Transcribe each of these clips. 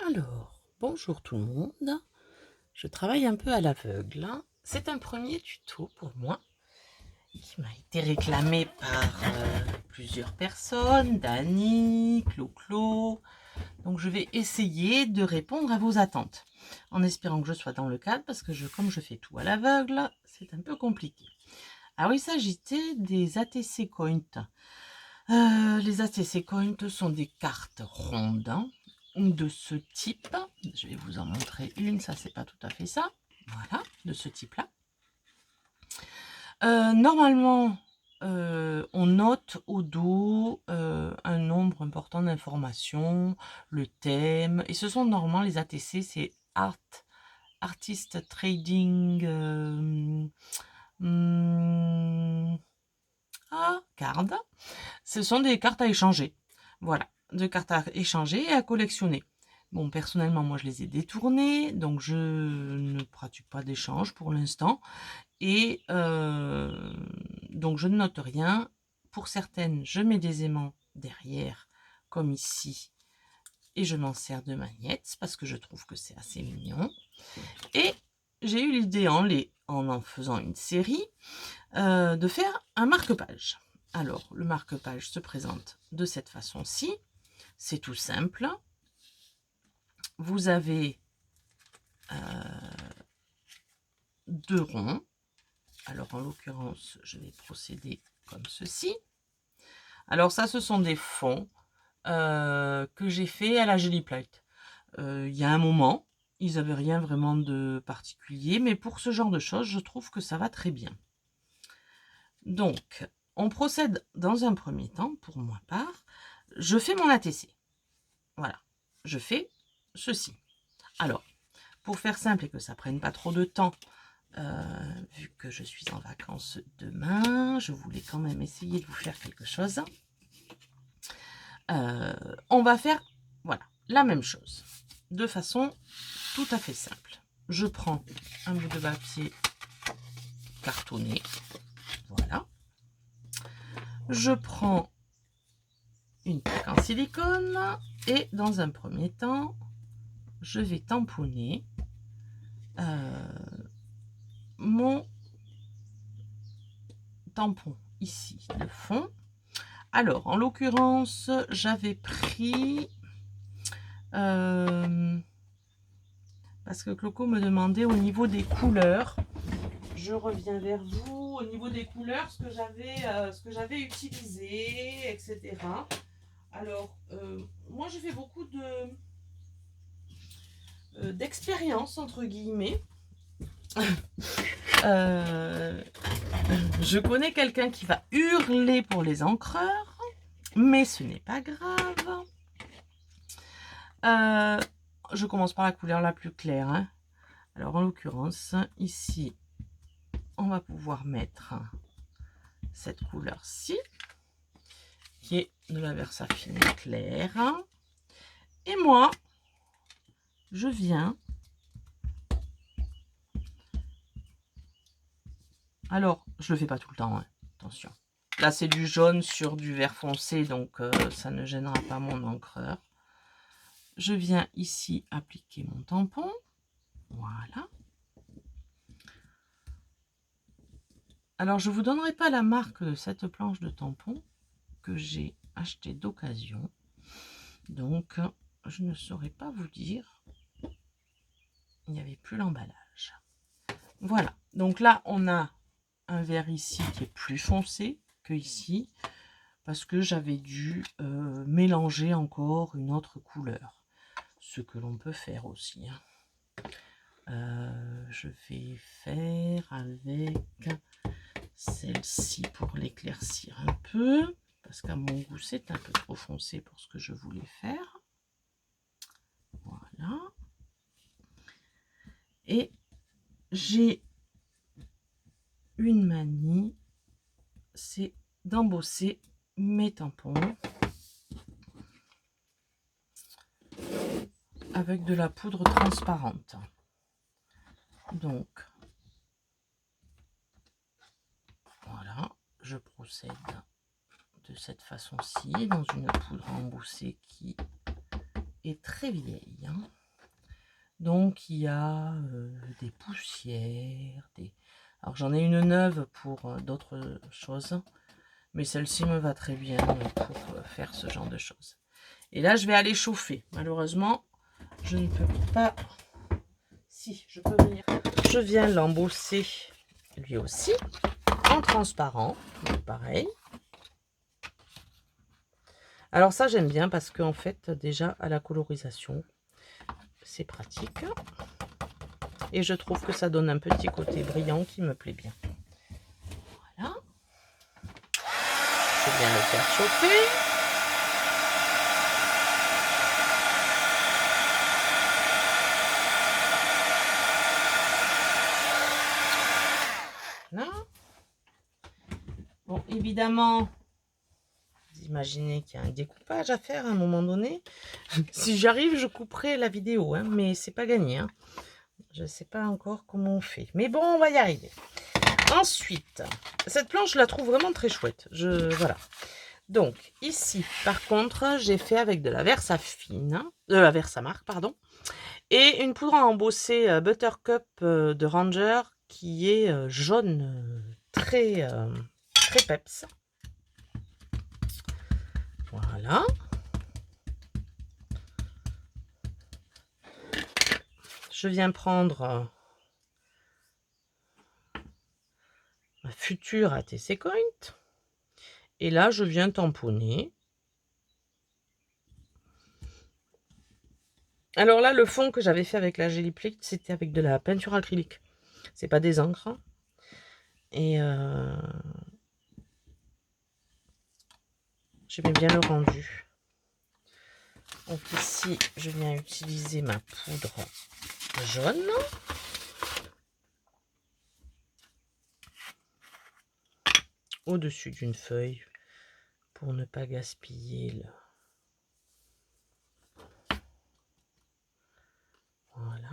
Alors, bonjour tout le monde. Je travaille un peu à l'aveugle. C'est un premier tuto pour moi qui m'a été réclamé par plusieurs personnes, Dani, Clo-Clo. Donc je vais essayer de répondre à vos attentes en espérant que je sois dans le cadre parce que comme je fais tout à l'aveugle, c'est un peu compliqué. Alors il s'agissait des ATC Coins. Les ATC Coins sont des cartes rondes de ce type. Je vais vous en montrer une, ça c'est pas tout à fait ça. Voilà, de ce type-là. Normalement, on note au dos un nombre important d'informations, le thème, et ce sont normalement les ATC, c'est Artist Trading Card. Ce sont des cartes à échanger. Voilà, de cartes à échanger et à collectionner. Bon, personnellement, moi, je les ai détournées, donc je ne pratique pas d'échange pour l'instant. Et donc, je ne note rien. Pour certaines, je mets des aimants derrière, comme ici. Et je m'en sers de magnettes, parce que je trouve que c'est assez mignon. Et j'ai eu l'idée, en faisant une série, de faire un marque-page. Alors, le marque-page se présente de cette façon-ci. C'est tout simple. Vous avez deux ronds. Alors, en l'occurrence, je vais procéder comme ceci. Alors, ça, ce sont des fonds que j'ai fait à la Jelly Plate. Il y a un moment, ils n'avaient rien vraiment de particulier, mais pour ce genre de choses, je trouve que ça va très bien. Donc, on procède dans un premier temps, pour ma part, je fais mon ATC. Voilà, je fais ceci. Alors, pour faire simple et que ça prenne pas trop de temps, vu que je suis en vacances demain, je voulais quand même essayer de vous faire quelque chose. On va faire, voilà, la même chose, de façon tout à fait simple. Je prends un bout de papier cartonné, voilà. Je prends une plaque en silicone et dans un premier temps, je vais tamponner mon tampon ici de fond. Alors, en l'occurrence, j'avais pris, parce que Cloco me demandait au niveau des couleurs, je reviens vers vous, au niveau des couleurs, ce que j'avais utilisé, etc. Alors, moi, je fais beaucoup d'expérience, entre guillemets. Je connais quelqu'un qui va hurler pour les encreurs, mais ce n'est pas grave. Je commence par la couleur la plus claire. Hein. Alors, en l'occurrence, ici, on va pouvoir mettre cette couleur-ci, qui est de la Versafine claire. Et moi, je viens... Alors, je le fais pas tout le temps, hein. Attention. Là, c'est du jaune sur du vert foncé, donc ça ne gênera pas mon encreur. Je viens ici appliquer mon tampon. Voilà. Alors, je ne vous donnerai pas la marque de cette planche de tampon que j'ai achetée d'occasion. Donc, je ne saurais pas vous dire. Il n'y avait plus l'emballage. Voilà. Donc là, on a un vert ici qui est plus foncé que ici. Parce que j'avais dû mélanger encore une autre couleur. Ce que l'on peut faire aussi. Je vais faire avec celle-ci pour l'éclaircir un peu. Parce qu'à mon goût, c'est un peu trop foncé pour ce que je voulais faire. Voilà. Et j'ai une manie, c'est d'embosser mes tampons avec de la poudre transparente. Donc, voilà, je procède de cette façon-ci, dans une poudre embossée qui est très vieille. Hein. Donc il y a des poussières, alors j'en ai une neuve pour d'autres choses, mais celle-ci me va très bien pour faire ce genre de choses. Et là je vais aller chauffer. Malheureusement, je ne peux pas. Si, je peux venir. Je viens l'embosser lui aussi en transparent, donc pareil. Alors ça j'aime bien parce qu'en fait déjà à la colorisation c'est pratique et je trouve que ça donne un petit côté brillant qui me plaît bien. Voilà, je viens le faire chauffer. Voilà. Bon, évidemment, vous imaginez qu'il y a un découpage à faire à un moment donné. Si j'arrive, je couperai la vidéo, hein, mais c'est pas gagné. Hein. Je ne sais pas encore comment on fait. Mais bon, on va y arriver. Ensuite, cette planche, je la trouve vraiment très chouette. Voilà. Donc, ici, par contre, j'ai fait avec de la Versafine, de la Versamark, pardon, et une poudre à embosser Buttercup de Ranger qui est jaune, très peps. Voilà. Je viens prendre ma future ATC Coin. Et là, je viens tamponner. Alors là, le fond que j'avais fait avec la Gelly Plate, c'était avec de la peinture acrylique. C'est pas des encres. Et j'aimais bien le rendu. Donc ici, je viens utiliser ma poudre jaune. Au-dessus d'une feuille pour ne pas gaspiller le... Voilà.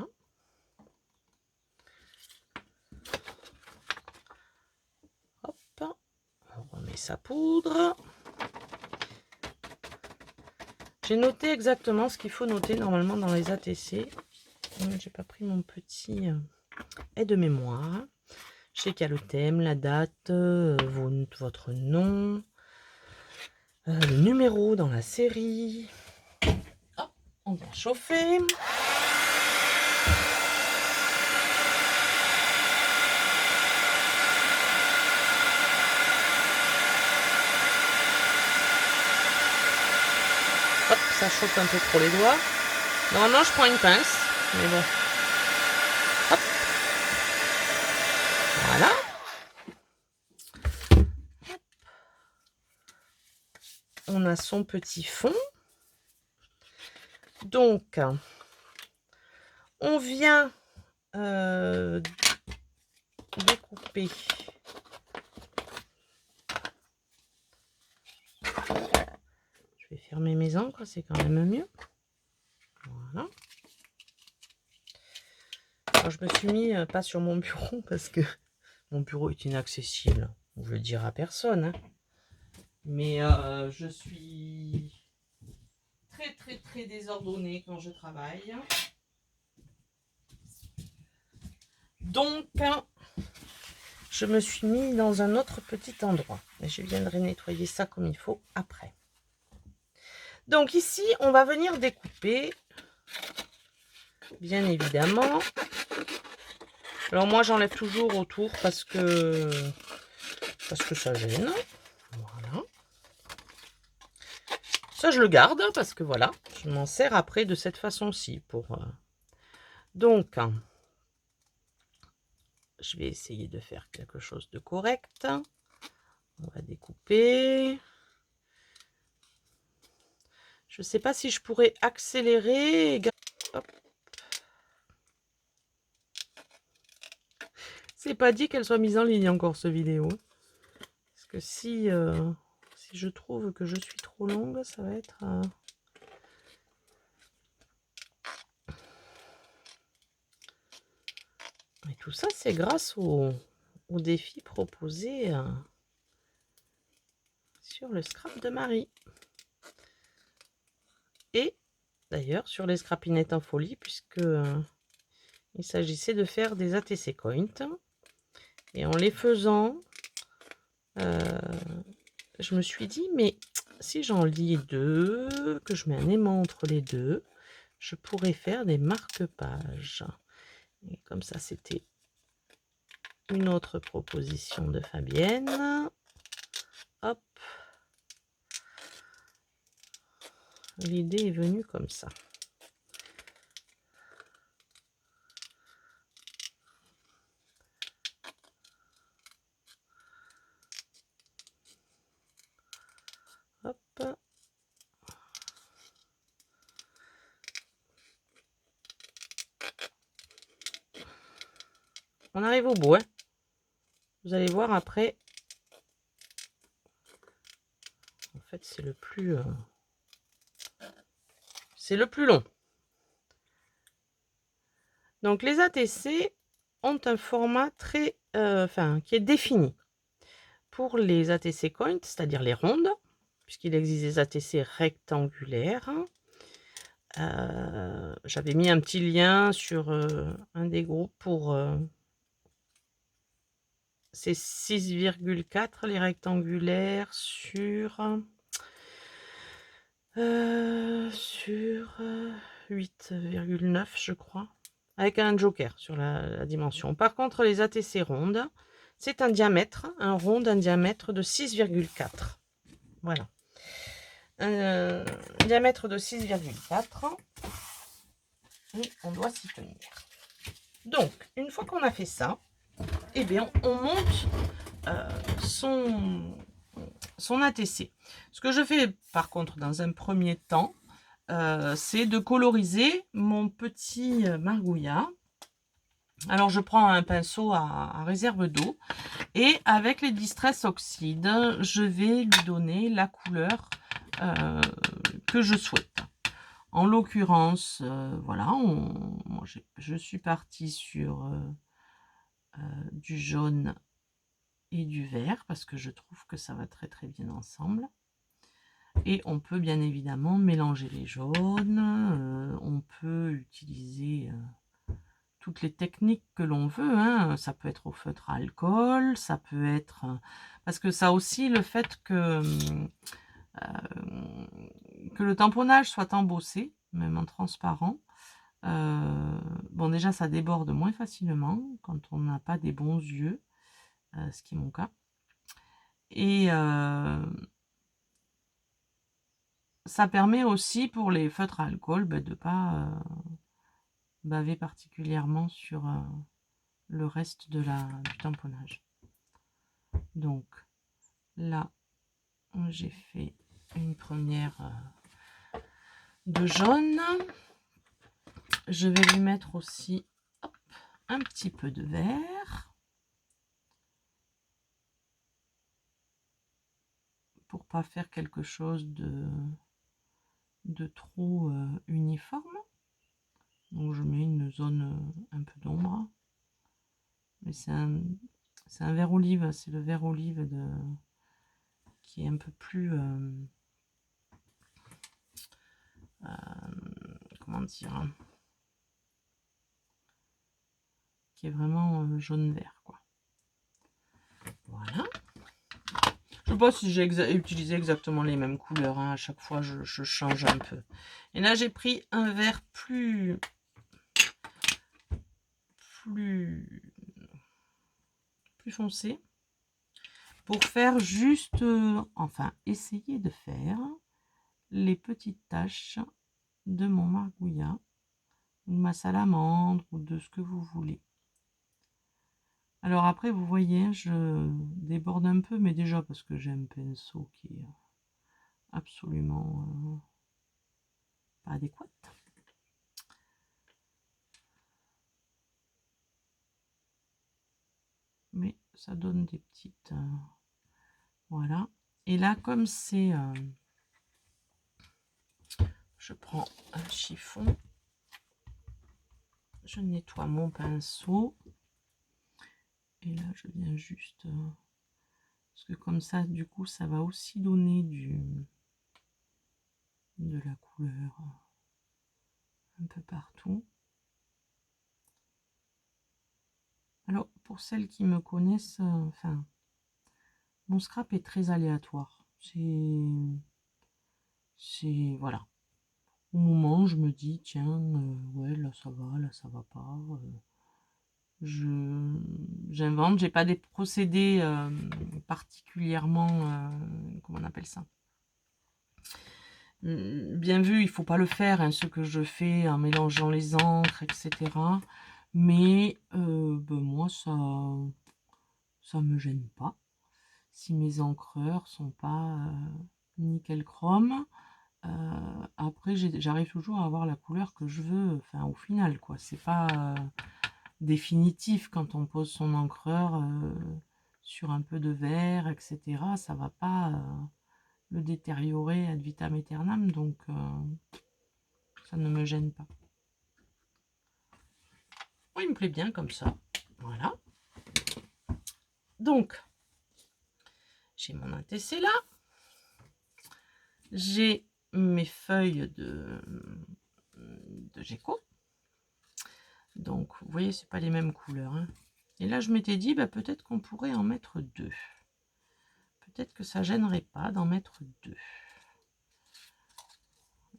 Hop, on remet sa poudre. J'ai noté exactement ce qu'il faut noter normalement dans les ATC. J'ai pas pris mon petit aide-mémoire. Je sais qu'il y a le thème, la date, votre nom, le numéro dans la série. Hop, on vient chauffer. Hop, ça chauffe un peu trop les doigts. Normalement, je prends une pince, mais bon. Hop. Voilà. On a son petit fond. Donc, on vient découper je vais fermer mes encres, c'est quand même mieux. Voilà. Alors, je me suis mis pas sur mon bureau parce que mon bureau est inaccessible. Je le dirai à personne. Hein. Mais je suis très désordonnée quand je travaille. Donc, je me suis mis dans un autre petit endroit. Et je viendrai nettoyer ça comme il faut après. Donc ici, on va venir découper, bien évidemment. Alors moi, j'enlève toujours autour parce que ça gêne. Voilà. Ça, je le garde parce que voilà, je m'en sers après de cette façon-ci. Donc, je vais essayer de faire quelque chose de correct. On va découper. Je ne sais pas si je pourrais accélérer. Hop. C'est pas dit qu'elle soit mise en ligne encore, cette vidéo. Parce que si je trouve que je suis trop longue, ça va être... Et tout ça, c'est grâce au défi proposé sur le scrap de Marie. Et d'ailleurs, sur les scrapinettes en folie, puisque il s'agissait de faire des ATC Coins. Et en les faisant, je me suis dit, mais si j'en lis 2, que je mets un aimant entre les deux, je pourrais faire des marque-pages. Et comme ça, c'était une autre proposition de Fabienne. Hop. L'idée est venue comme ça. Hop. On arrive au bout, hein. Vous allez voir après. En fait, c'est le plus long. Donc les ATC ont un format très qui est défini. Pour les ATC Coins, c'est-à-dire les rondes, puisqu'il existe des ATC rectangulaires. J'avais mis un petit lien sur un des groupes pour c'est 6,4 les rectangulaires sur 8,9 je crois, avec un joker sur la dimension. Par contre, les ATC rondes, c'est un diamètre, un rond d'un diamètre de 6,4. Voilà. Un diamètre de 6,4. Et on doit s'y tenir. Donc, une fois qu'on a fait ça, eh bien, on monte son ATC. Ce que je fais, par contre, dans un premier temps, c'est de coloriser mon petit margouillat. Alors, je prends un pinceau à réserve d'eau et avec les Distress Oxide, je vais lui donner la couleur que je souhaite. En l'occurrence, voilà, moi, je suis partie sur du jaune et du vert parce que je trouve que ça va très très bien ensemble. Et on peut bien évidemment mélanger les jaunes, on peut utiliser toutes les techniques que l'on veut, hein. Ça peut être au feutre à alcool, ça peut être... parce que ça aussi, le fait que le tamponnage soit embossé, même en transparent, bon déjà ça déborde moins facilement quand on n'a pas des bons yeux, ce qui est mon cas. Et ça permet aussi pour les feutres à alcool de ne pas baver particulièrement sur le reste du tamponnage. Donc là, j'ai fait une première de jaune. Je vais lui mettre aussi hop, un petit peu de vert pour pas faire quelque chose de trop uniforme. Donc je mets une zone un peu d'ombre. Mais c'est un vert olive, c'est le vert olive qui est un peu plus comment dire, qui est vraiment jaune-vert, quoi. Voilà. Je sais pas si j'ai utilisé exactement les mêmes couleurs, hein. À chaque fois je change un peu. Et là j'ai pris un vert plus foncé pour faire juste, enfin essayer de faire les petites taches de mon margouillat, ou de ma salamandre, ou de ce que vous voulez. Alors après, vous voyez, je déborde un peu, mais déjà parce que j'ai un pinceau qui est absolument pas adéquat. Mais ça donne des petites... voilà. Et là, comme c'est... je prends un chiffon. Je nettoie mon pinceau. Et là, je viens juste... parce que comme ça, du coup, ça va aussi donner de la couleur un peu partout. pour celles qui me connaissent, enfin, mon scrap est très aléatoire. C'est, voilà. Au moment, je me dis, tiens, ouais, là ça va pas. J'invente, j'ai pas des procédés particulièrement, comment on appelle ça? Bien vu, il faut pas le faire, hein, ce que je fais en mélangeant les encres, etc. Mais ben moi, ça me gêne pas. Si mes encreurs sont pas nickel chrome, après j'arrive toujours à avoir la couleur que je veux, enfin au final quoi. C'est pas définitif quand on pose son encreur sur un peu de vert, etc. Ça va pas le détériorer ad vitam aeternam, donc ça ne me gêne pas. Oui, il me plaît bien comme ça. Voilà. Donc, j'ai mon ATC là. J'ai mes feuilles de Gecko. Donc, vous voyez, c'est pas les mêmes couleurs. Hein. Et là, je m'étais dit, bah, peut-être qu'on pourrait en mettre 2. Peut-être que ça gênerait pas d'en mettre 2.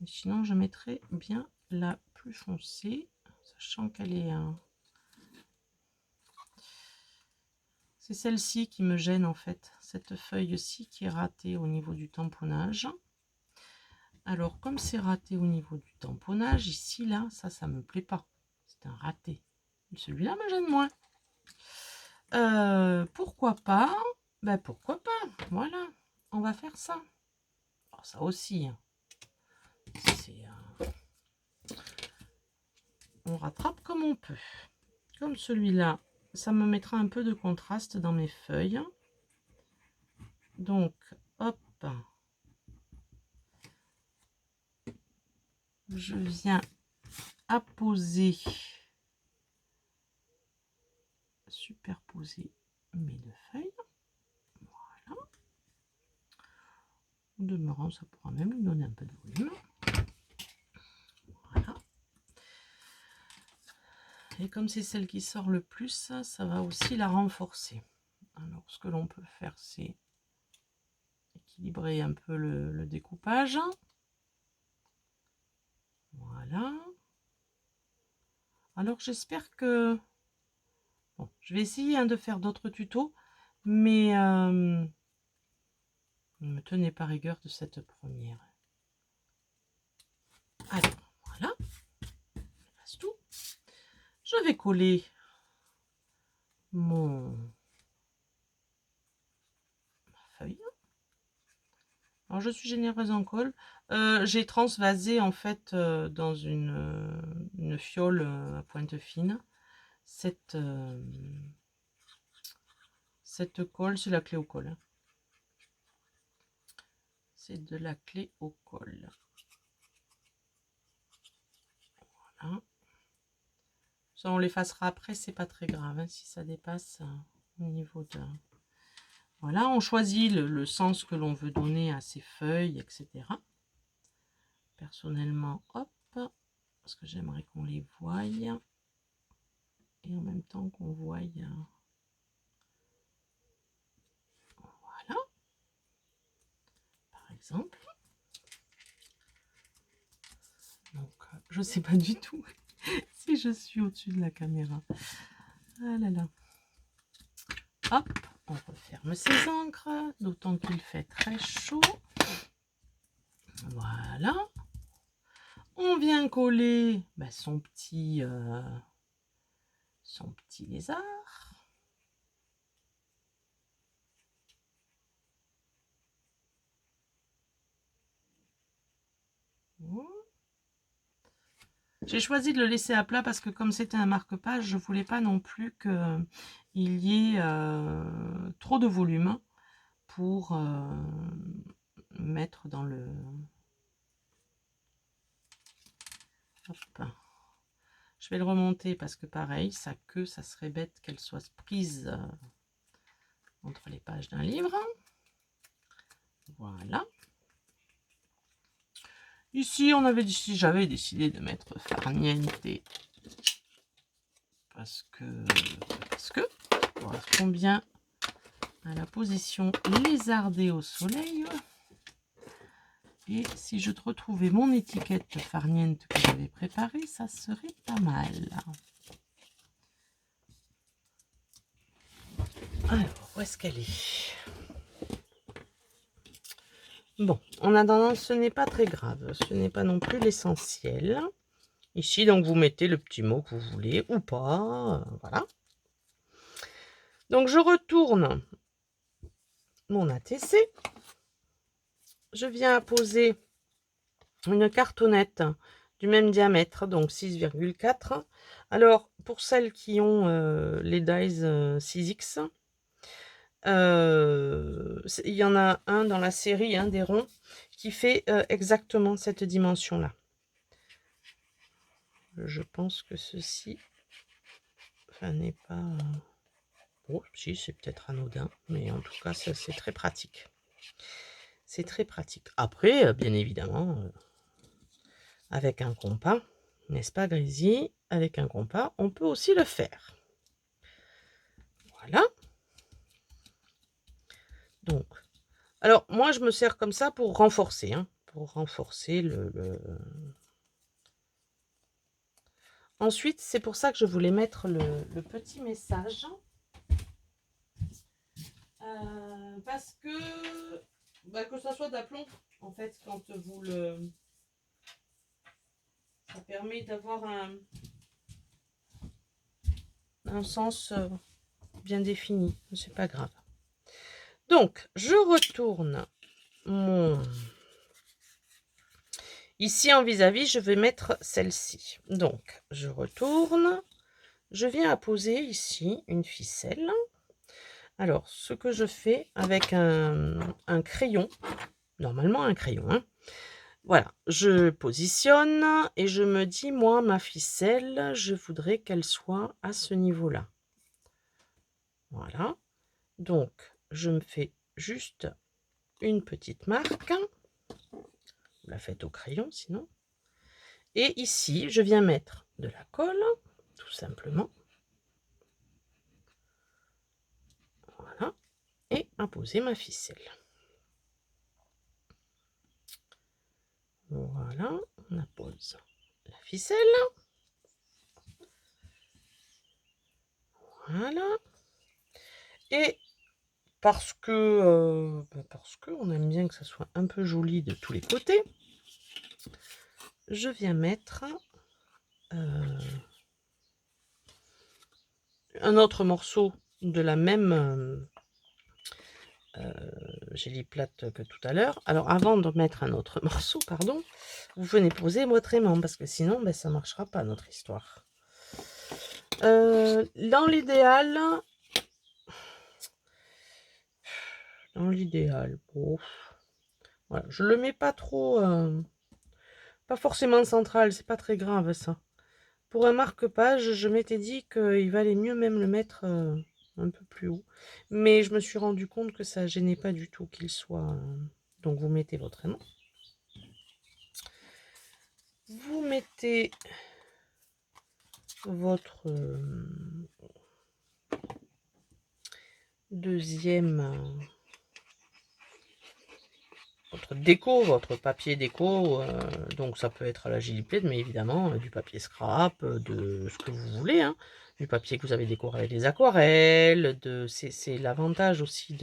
Et sinon, je mettrais bien la plus foncée, sachant qu'elle est... C'est celle-ci qui me gêne en fait, cette feuille-ci qui est ratée au niveau du tamponnage. Alors, comme c'est raté au niveau du tamponnage, ici, là, ça me plaît pas. C'est un raté. Celui-là me gêne moins. Pourquoi pas? Ben, pourquoi pas? Voilà, on va faire ça. Alors, ça aussi, hein. On rattrape comme on peut. Comme celui-là, ça me mettra un peu de contraste dans mes feuilles. Donc, hop. Je viens apposer, superposer mes 2 feuilles. Voilà. En demeurant, ça pourra même lui donner un peu de volume. Voilà. Et comme c'est celle qui sort le plus, ça va aussi la renforcer. Alors, ce que l'on peut faire, c'est équilibrer un peu le découpage. Voilà. Alors, j'espère que... Bon, je vais essayer de faire d'autres tutos, mais ne me tenez pas rigueur de cette première. Alors, voilà. Je passe tout. Je vais coller ma feuille. Alors, je suis généreuse en colle. J'ai transvasé en fait dans une fiole à pointe fine cette colle. C'est la clé au col. Hein. C'est de la clé au col. Voilà. Ça, on l'effacera après, c'est pas très grave hein, si ça dépasse au niveau de... Voilà, on choisit le sens que l'on veut donner à ces feuilles, etc. Personnellement, hop, parce que j'aimerais qu'on les voie et en même temps qu'on voie... Voilà, par exemple. Donc, je sais pas du tout si je suis au-dessus de la caméra. Ah là là. Hop, on referme ses encres, d'autant qu'il fait très chaud. Voilà. On vient coller son petit lézard. J'ai choisi de le laisser à plat parce que comme c'était un marque-page, je voulais pas non plus qu'il y ait trop de volume pour mettre dans le... Hop. Je vais le remonter parce que pareil, sa queue, ça serait bête qu'elle soit prise entre les pages d'un livre. Voilà. Ici, j'avais décidé de mettre Farniente parce que correspond bien à la position lézardée au soleil. Et si je te retrouvais mon étiquette farniente que j'avais préparée, ça serait pas mal. Alors, où est-ce qu'elle est? Bon, en attendant, ce n'est pas très grave. Ce n'est pas non plus l'essentiel. Ici, donc, vous mettez le petit mot que vous voulez ou pas. Voilà. Donc, je retourne mon ATC. Je viens poser une cartonnette du même diamètre, donc 6,4. Alors, pour celles qui ont les dies 6X, il y en a un dans la série, des ronds, qui fait exactement cette dimension-là. Je pense que ceci n'est pas... Oh, si, c'est peut-être anodin, mais en tout cas, c'est très pratique. C'est très pratique. Après, bien évidemment, avec un compas, n'est-ce pas, Grésy? Avec un compas, on peut aussi le faire. Voilà. Donc, alors, moi, je me sers comme ça pour renforcer, pour renforcer le... Ensuite, c'est pour ça que je voulais mettre le petit message. Parce que ça soit d'aplomb, en fait, quand vous le... Ça permet d'avoir un sens bien défini. C'est pas grave. Donc, je retourne mon... Ici, en vis-à-vis, je vais mettre celle-ci. Donc, je retourne. Je viens à poser ici une ficelle. Alors, ce que je fais avec un crayon, normalement un crayon, voilà, je positionne et je me dis, moi, ma ficelle, je voudrais qu'elle soit à ce niveau-là. Voilà. Donc, je me fais juste une petite marque. Vous la faites au crayon, sinon. Et ici, je viens mettre de la colle, tout simplement. Voilà. Et apposer ma ficelle. Voilà, on appose la ficelle. Voilà. Et parce que on aime bien que ça soit un peu joli de tous les côtés, je viens mettre un autre morceau de la même gélie plate que tout à l'heure. Alors avant de mettre un autre morceau, pardon, vous venez poser votre aimant parce que sinon ça ne marchera pas notre histoire. Dans l'idéal, bon, voilà, je le mets pas trop, pas forcément central, c'est pas très grave ça. Pour un marque-page, je m'étais dit qu'il valait mieux même le mettre un peu plus haut. Mais je me suis rendu compte que ça gênait pas du tout qu'il soit... Donc vous mettez votre aimant. Vous mettez votre deuxième... votre déco, votre papier déco. Donc ça peut être à la Gilipette, mais évidemment du papier scrap, de ce que vous voulez. Du papier que vous avez décoré avec des aquarelles. C'est l'avantage aussi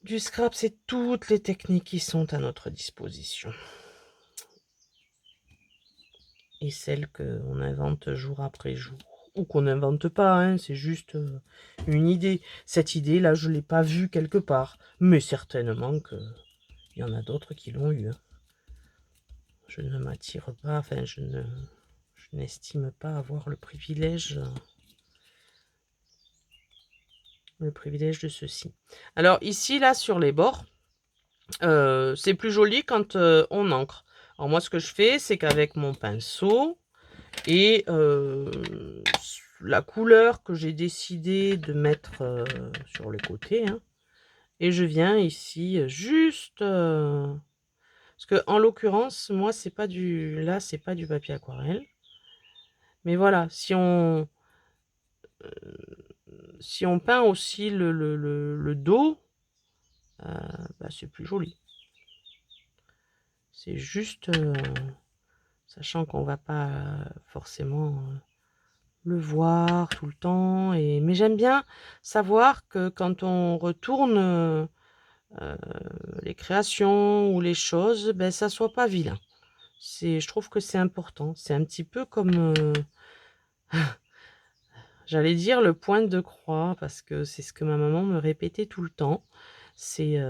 du scrap, c'est toutes les techniques qui sont à notre disposition. Et celles qu'on invente jour après jour. Ou qu'on n'invente pas, c'est juste une idée. Cette idée-là, je ne l'ai pas vue quelque part. Mais certainement qu'il y en a d'autres qui l'ont eu. Je ne m'attire pas, enfin, je n'estime pas avoir le privilège de ceci. Alors ici, là, sur les bords, c'est plus joli quand on encre. Alors moi, ce que je fais, c'est qu'avec mon pinceau et la couleur que j'ai décidé de mettre sur le côté, et je viens ici juste... parce que en l'occurrence, moi, c'est pas du... Là, c'est pas du papier aquarelle. Mais voilà, si on... si on peint aussi le dos, bah, c'est plus joli. C'est juste, sachant qu'on va pas forcément le voir tout le temps. Mais j'aime bien savoir que quand on retourne les créations ou les choses, ben, ça soit pas vilain. Je trouve que c'est important. C'est un petit peu comme, j'allais dire le point de croix, parce que c'est ce que ma maman me répétait tout le temps. C'est,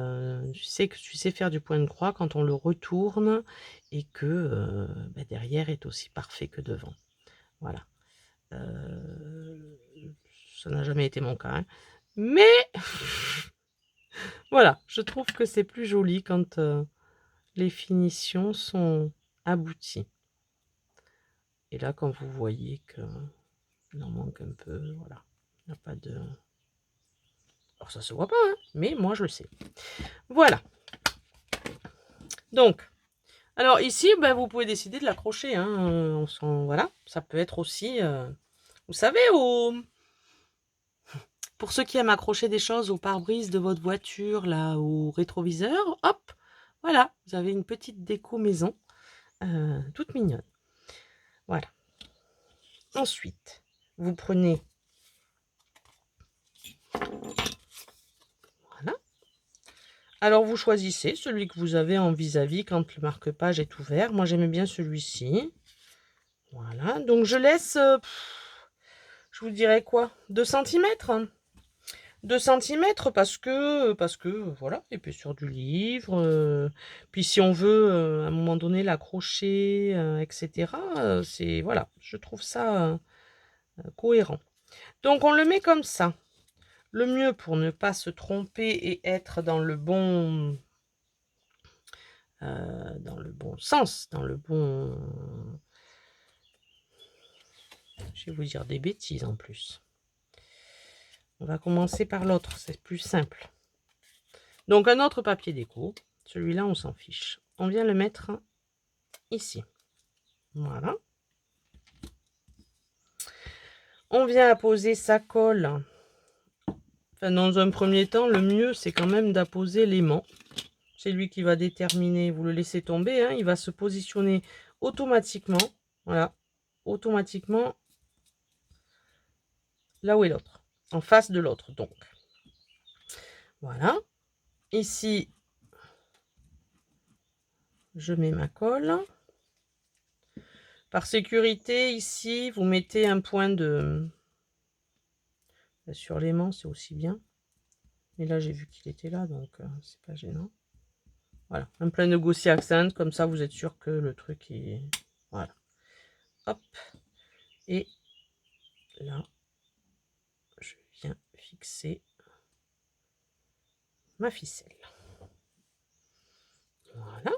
tu sais que tu sais faire du point de croix quand on le retourne et que bah, derrière est aussi parfait que devant. Voilà. Ça n'a jamais été mon cas, hein. Mais voilà, je trouve que c'est plus joli quand les finitions sont abouties. Et là, quand vous voyez qu'il en manque un peu, voilà, il n'y a pas de... Alors ça se voit pas, hein, mais moi je le sais. Voilà. Donc, alors ici, ben, vous pouvez décider de l'accrocher, hein, voilà, ça peut être aussi, vous savez, pour ceux qui aiment accrocher des choses au pare-brise de votre voiture, là, au rétroviseur, hop, voilà, vous avez une petite déco maison, toute mignonne. Voilà. Ensuite, vous prenez, voilà. Alors, vous choisissez celui que vous avez en vis-à-vis quand le marque-page est ouvert. Moi, j'aimais bien celui-ci. Voilà, donc je laisse, je vous dirais quoi, 2 cm 2 cm parce que voilà, épaisseur du livre. Puis si on veut à un moment donné l'accrocher, etc., c'est voilà, je trouve ça cohérent. Donc on le met comme ça. Le mieux pour ne pas se tromper et être dans le bon sens, dans le bon... Je vais vous dire des bêtises en plus. On va commencer par l'autre, c'est plus simple. Donc un autre papier déco, celui-là on s'en fiche. On vient le mettre ici. Voilà. On vient apposer sa colle. Enfin, dans un premier temps, le mieux c'est quand même d'apposer l'aimant. C'est lui qui va déterminer, vous le laissez tomber, hein, il va se positionner automatiquement. Voilà, automatiquement là où est l'autre, en face de l'autre donc. Voilà. Ici, je mets ma colle. Par sécurité, ici, vous mettez un point de... Sur l'aimant, c'est aussi bien. Mais là, j'ai vu qu'il était là, donc c'est pas gênant. Voilà, un point de Gousset Accent, comme ça, vous êtes sûr que le truc est... Voilà. Hop. Et là, je viens fixer ma ficelle. Voilà.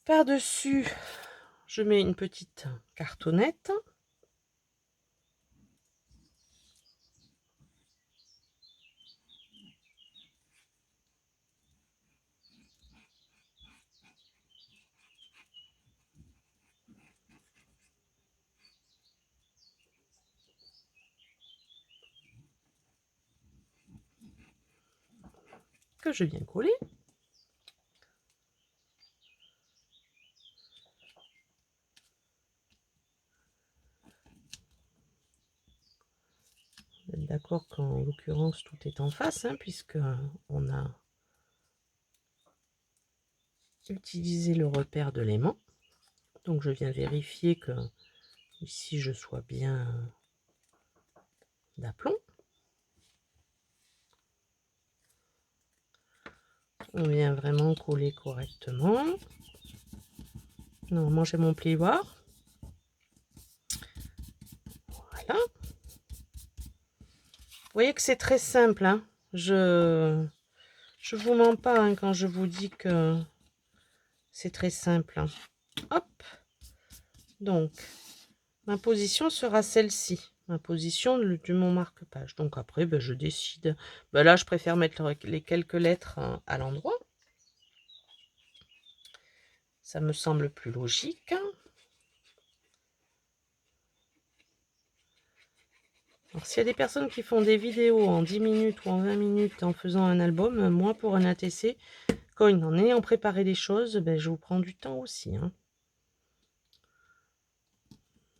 Par-dessus, je mets une petite cartonnette. Que je viens coller. Vous êtes d'accord qu'en l'occurrence, tout est en face, hein, puisque on a utilisé le repère de l'aimant. Donc, je viens vérifier que ici, je sois bien d'aplomb. On vient vraiment coller correctement. Normalement, j'ai mon plioir. Voilà. Vous voyez que c'est très simple, hein. Je vous mens pas, hein, quand je vous dis que c'est très simple, hein. Hop. Donc, ma position sera celle-ci. Ma position de mon marque-page. Donc après, ben, je décide. Ben là, je préfère mettre les quelques lettres à l'endroit. Ça me semble plus logique. Alors, s'il y a des personnes qui font des vidéos en 10 minutes ou en 20 minutes en faisant un album, moi, pour un ATC, coin, en ayant préparé les choses, ben, je vous prends du temps aussi. Hein.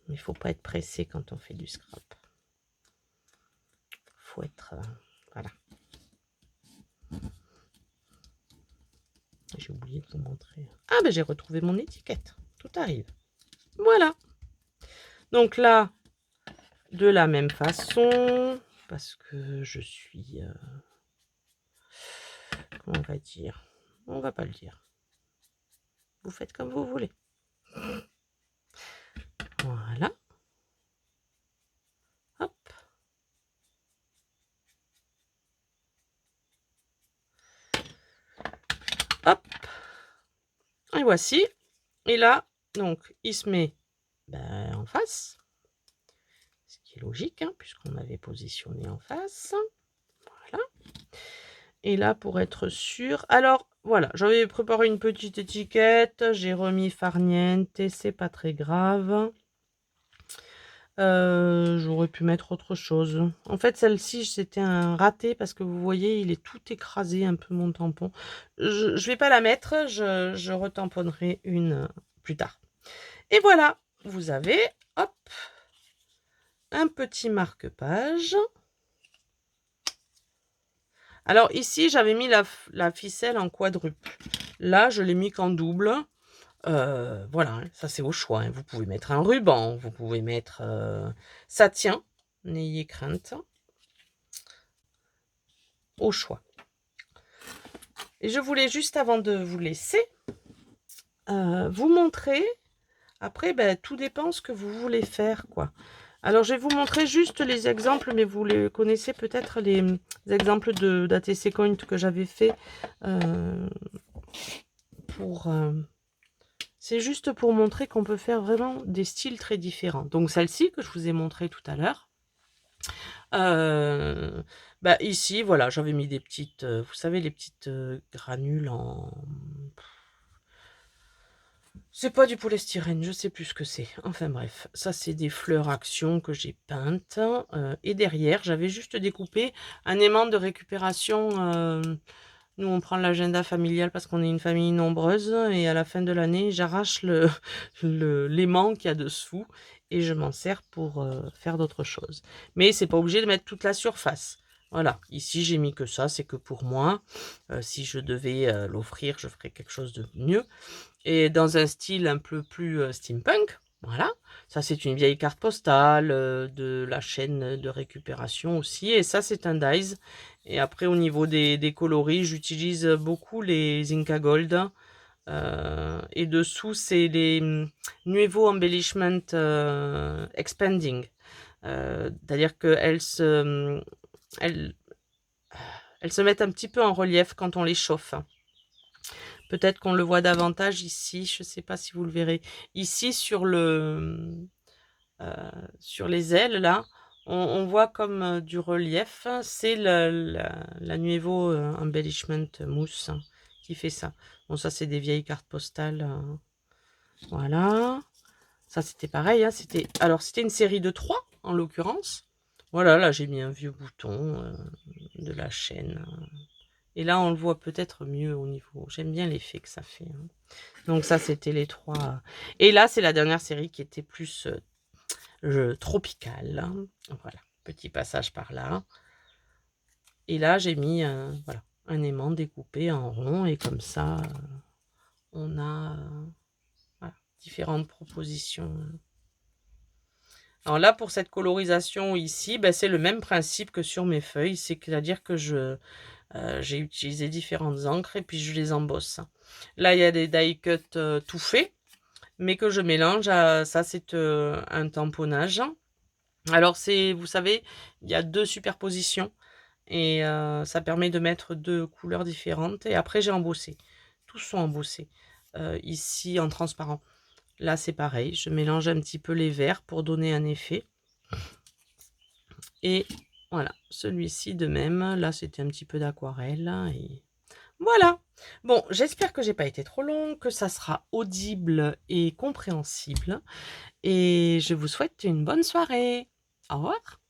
Il ne faut pas être pressé quand on fait du scrap. Il faut être... voilà. J'ai oublié de vous montrer. Ah, ben j'ai retrouvé mon étiquette. Tout arrive. Voilà. Donc là, de la même façon, parce que je suis... comment on va dire? On va pas le dire. Vous faites comme vous voulez. Voilà. Hop. Hop. Et voici. Et là, donc, il se met en face. Ce qui est logique, hein, puisqu'on avait positionné en face. Voilà. Et là, pour être sûr... Alors, voilà, j'avais préparé une petite étiquette. J'ai remis farniente, c'est pas très grave. J'aurais pu mettre autre chose. En fait, celle-ci, c'était un raté parce que vous voyez, il est tout écrasé, un peu mon tampon. Je vais pas la mettre, je retamponnerai une plus tard. Et voilà, vous avez, hop, un petit marque-page. Alors ici, j'avais mis la ficelle en quadruple. Là, je l'ai mis qu'en double. Voilà, hein, ça c'est au choix. Hein. Vous pouvez mettre un ruban, vous pouvez mettre... ça tient, n'ayez crainte. Au choix. Et je voulais juste avant de vous laisser, vous montrer, après tout dépend ce que vous voulez faire quoi. Alors je vais vous montrer juste les exemples, mais vous les connaissez peut-être les exemples d'ATC Coin que j'avais fait pour... c'est juste pour montrer qu'on peut faire vraiment des styles très différents. Donc celle-ci que je vous ai montré tout à l'heure. Ici, voilà, j'avais mis des petites, vous savez, les petites granules en... C'est pas du polystyrène, je sais plus ce que c'est. Enfin bref, ça c'est des fleurs action que j'ai peintes. Et derrière, j'avais juste découpé un aimant de récupération. Nous, on prend l'agenda familial parce qu'on est une famille nombreuse. Et à la fin de l'année, j'arrache l'aimant qu'il y a dessous. Et je m'en sers pour faire d'autres choses. Mais c'est pas obligé de mettre toute la surface. Voilà, ici j'ai mis que ça, c'est que pour moi. Si je devais l'offrir, je ferais quelque chose de mieux. Et dans un style un peu plus steampunk. Voilà, ça c'est une vieille carte postale de la chaîne de récupération aussi. Et ça c'est un dies. Et après au niveau des coloris, j'utilise beaucoup les Inca Gold. Et dessous c'est les Nuevo Embellishment Expanding. C'est-à-dire qu'elles elles se mettent un petit peu en relief quand on les chauffe. Peut-être qu'on le voit davantage ici, je ne sais pas si vous le verrez. Ici, sur les ailes, là, on voit comme du relief. C'est la Nuevo Embellishment Mousse qui fait ça. Bon, ça, c'est des vieilles cartes postales. Voilà. Ça, c'était pareil. Hein, alors, c'était une série de 3, en l'occurrence. Voilà, là, j'ai mis un vieux bouton de la chaîne. Et là, on le voit peut-être mieux au niveau. J'aime bien l'effet que ça fait. Hein. Donc ça, c'était les 3. Et là, c'est la dernière série qui était plus tropicale. Hein. Voilà, petit passage par là. Et là, j'ai mis voilà, un aimant découpé en rond. Et comme ça, on a voilà, différentes propositions. Alors là, pour cette colorisation ici, c'est le même principe que sur mes feuilles. C'est-à-dire que j'ai utilisé différentes encres et puis je les embosse. Là, il y a des die cuts tout faits, mais que je mélange à ça, c'est un tamponnage. Alors, vous savez, il y a 2 superpositions et ça permet de mettre 2 couleurs différentes. Et après, j'ai embossé. Tous sont embossés. Ici, en transparent. Là, c'est pareil. Je mélange un petit peu les verts pour donner un effet. Et voilà, celui-ci de même. Là, c'était un petit peu d'aquarelle. Et voilà. Bon, j'espère que j'ai pas été trop long, que ça sera audible et compréhensible. Et je vous souhaite une bonne soirée. Au revoir.